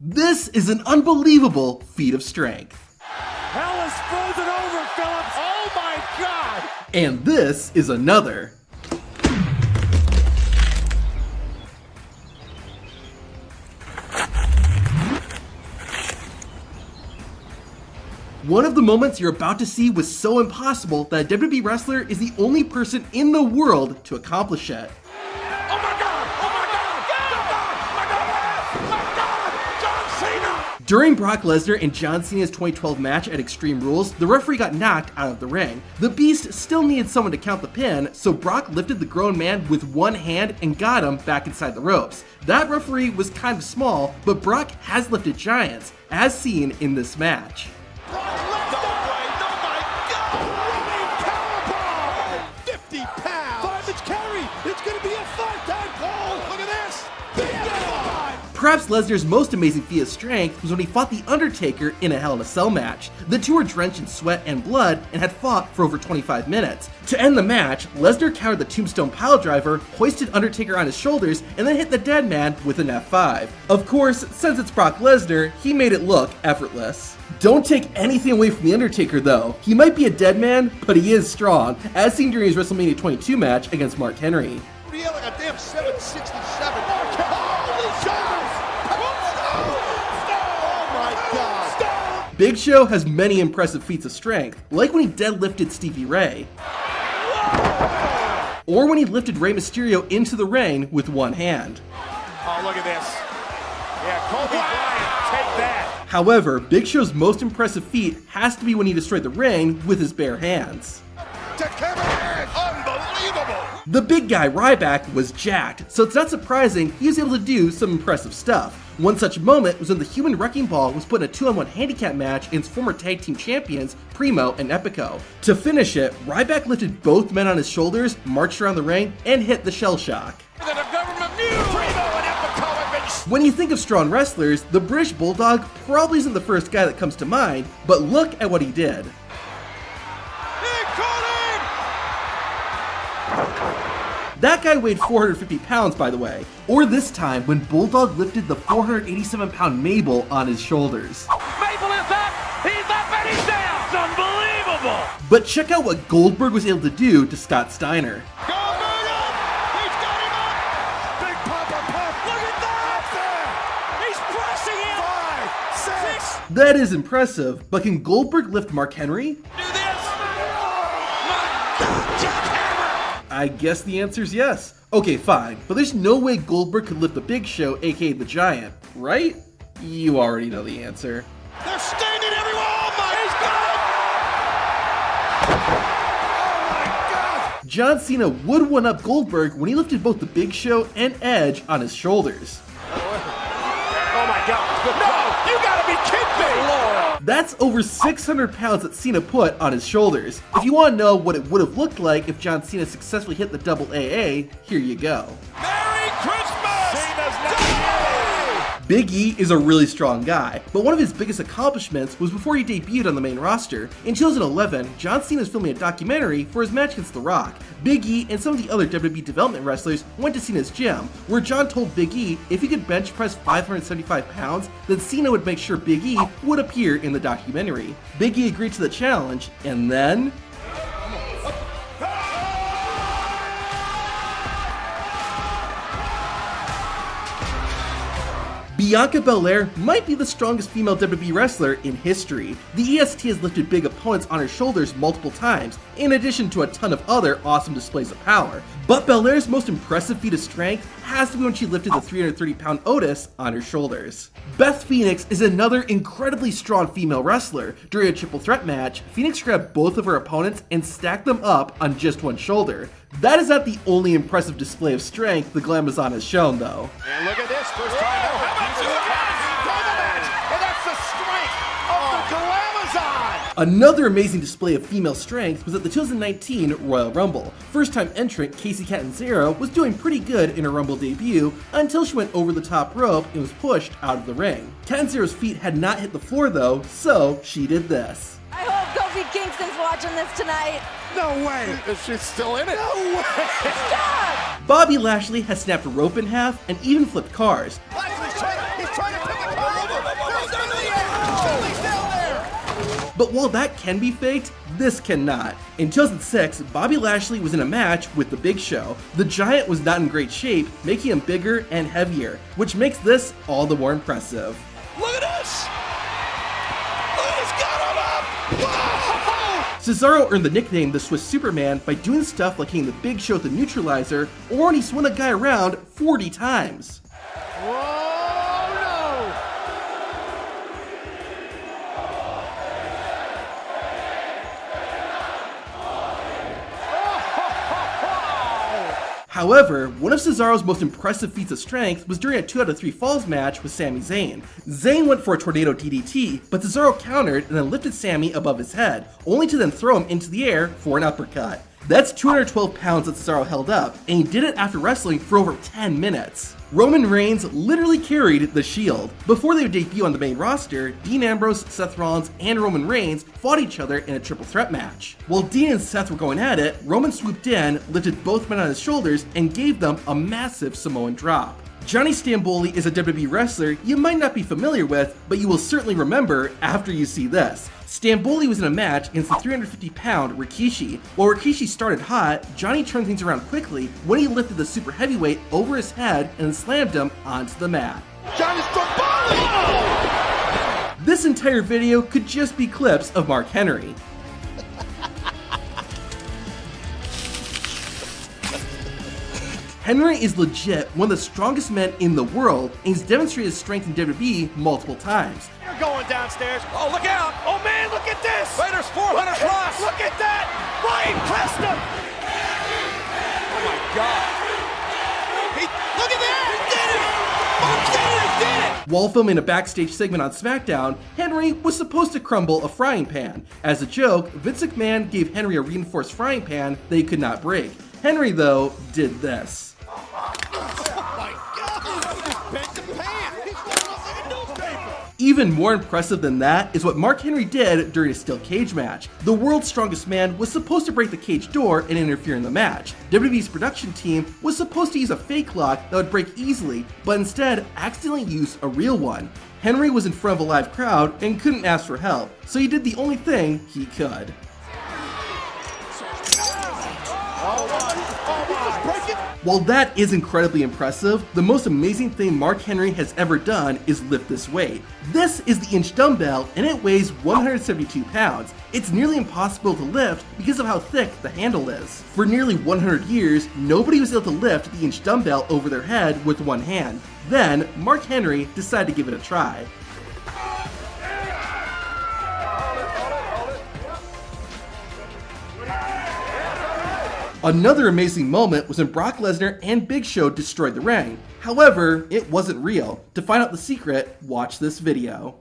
This is an unbelievable feat of strength. Hell is frozen over, Phillips. Oh my God. And this is another. One of the moments you're about to see was so impossible that a WWE wrestler is the only person in the world to accomplish it. Oh my God. Oh my God. Oh my God. My God. John Cena. During Brock Lesnar and John Cena's 2012 match at Extreme Rules, the referee got knocked out of the ring. The Beast still needed someone to count the pin, so Brock lifted the grown man with one hand and got him back inside the ropes. That referee was kind of small, but Brock has lifted giants, as seen in this match. Brock Lesnar. Oh my God. Running powerbomb. 50 pounds. Five-inch carry. It's going to be a five-time call. Look at this. Perhaps Lesnar's most amazing feat of strength was when he fought The Undertaker in a Hell in a Cell match. The two were drenched in sweat and blood and had fought for over 25 minutes. To end the match, Lesnar countered the Tombstone Piledriver, hoisted Undertaker on his shoulders, and then hit the dead man with an F5. Of course, since it's Brock Lesnar, he made it look effortless. Don't take anything away from The Undertaker though. He might be a dead man, but he is strong, as seen during his WrestleMania 22 match against Mark Henry. Feel like a damn 767. Big Show has many impressive feats of strength, like when he deadlifted Stevie Ray, or when he lifted Rey Mysterio into the ring with one hand. Oh, look at this. Yeah, Kobe Bryant, take that. However, Big Show's most impressive feat has to be when he destroyed the ring with his bare hands. To Kevin Nash. Unbelievable. The big guy Ryback was jacked, so it's not surprising he was able to do some impressive stuff. One such moment was when the Human Wrecking Ball was put in a 2-on-1 handicap match against former tag team champions Primo and Epico. To finish it, Ryback lifted both men on his shoulders, marched around the ring, and hit the Shell Shock. That a government knew. Primo and Epico have been. When you think of strong wrestlers, the British Bulldog probably isn't the first guy that comes to mind, but look at what he did. That guy weighed 450 pounds, by the way. Or this time, when Bulldog lifted the 487-pound Mabel on his shoulders. Mabel is up. He's up and he's down. It's unbelievable. But check out what Goldberg was able to do to Scott Steiner. Goldberg up. He's got him up. Big Papa Pump. Look at that. He's pressing him. 5, 6. That is impressive, but can Goldberg lift Mark Henry? Do this. My God, jackhammer. I guess the answer is yes. Okay, fine, but there's no way Goldberg could lift the Big Show, aka the Giant, right? You already know the answer. They're standing everywhere. Oh my, he's got it. Oh my God. John Cena would one-up Goldberg when he lifted both the Big Show and Edge on his shoulders. Oh my God. No, you gotta be kidding me, Lord. That's over 600 pounds that Cena put on his shoulders. If you want to know what it would have looked like if John Cena successfully hit the double AA, here you go. Merry Christmas. Cena's not here. Big E is a really strong guy, but one of his biggest accomplishments was before he debuted on the main roster. In 2011, John Cena was filming a documentary for his match against The Rock. Big E and some of the other WWE development wrestlers went to Cena's gym, where John told Big E if he could bench press 575 pounds, then Cena would make sure Big E would appear in the documentary. Big E agreed to the challenge, and then... Bianca Belair might be the strongest female WWE wrestler in history. The EST has lifted big opponents on her shoulders multiple times, in addition to a ton of other awesome displays of power. But Belair's most impressive feat of strength has to be when she lifted the 330-pound Otis on her shoulders. Beth Phoenix is another incredibly strong female wrestler. During a triple threat match, Phoenix grabbed both of her opponents and stacked them up on just one shoulder. That is not the only impressive display of strength the Glamazon has shown, though. And look at this, first time ever. How about two match? And that's the strength of the Glamazon. Another amazing display of female strength was at the 2019 Royal Rumble. First-time entrant Casey Catanzaro was doing pretty good in her Rumble debut until she went over the top rope and was pushed out of the ring. Catanzaro's feet had not hit the floor though, so she did this. I hope Kofi Kingston's watching this tonight. No way. She's still in it. No way. Stop! Bobby Lashley has snapped a rope in half and even flipped cars. He's trying to put the car over. But while that can be faked, this cannot. In 2006, Bobby Lashley was in a match with The Big Show. The Giant was not in great shape, making him bigger and heavier, which makes this all the more impressive. Look at this! Look at this, got him up! Whoa! Cesaro earned the nickname the Swiss Superman by doing stuff like hitting The Big Show with the neutralizer, or when he swung a guy around 40 times. However, one of Cesaro's most impressive feats of strength was during a 2 out of 3 falls match with Sami Zayn. Zayn went for a tornado DDT, but Cesaro countered and then lifted Sami above his head, only to then throw him into the air for an uppercut. That's 212 pounds that Cesaro held up, and he did it after wrestling for over 10 minutes. Roman Reigns literally carried the Shield. Before they would debut on the main roster, Dean Ambrose, Seth Rollins, and Roman Reigns fought each other in a triple threat match. While Dean and Seth were going at it, Roman swooped in, lifted both men on his shoulders, and gave them a massive Samoan drop. Johnny Stamboli is a WWE wrestler you might not be familiar with, but you will certainly remember after you see this. Stamboli was in a match against the 350-pound Rikishi. While Rikishi started hot, Johnny turned things around quickly when he lifted the super heavyweight over his head and slammed him onto the mat. Johnny Stamboli! This entire video could just be clips of Mark Henry. Henry is legit one of the strongest men in the world, and he's demonstrated his strength in WWE multiple times. You're going downstairs. Oh, look out. Oh, man, look at this. Raiders 400 plus. Look at that. Right, pressed him. Oh, my God. Look at that. He did it. He did it. While filming a backstage segment on SmackDown, Henry was supposed to crumble a frying pan. As a joke, Vince McMahon gave Henry a reinforced frying pan that he could not break. Henry, though, did this. Even more impressive than that is what Mark Henry did during a steel cage match. The world's strongest man was supposed to break the cage door and interfere in the match. WWE's production team was supposed to use a fake lock that would break easily, but instead accidentally used a real one. Henry was in front of a live crowd and couldn't ask for help, so he did the only thing he could. While that is incredibly impressive, the most amazing thing Mark Henry has ever done is lift this weight. This is the inch dumbbell and it weighs 172 pounds. It's nearly impossible to lift because of how thick the handle is. For nearly 100 years, nobody was able to lift the inch dumbbell over their head with one hand. Then, Mark Henry decided to give it a try. Another amazing moment was when Brock Lesnar and Big Show destroyed the ring. However, it wasn't real. To find out the secret, watch this video.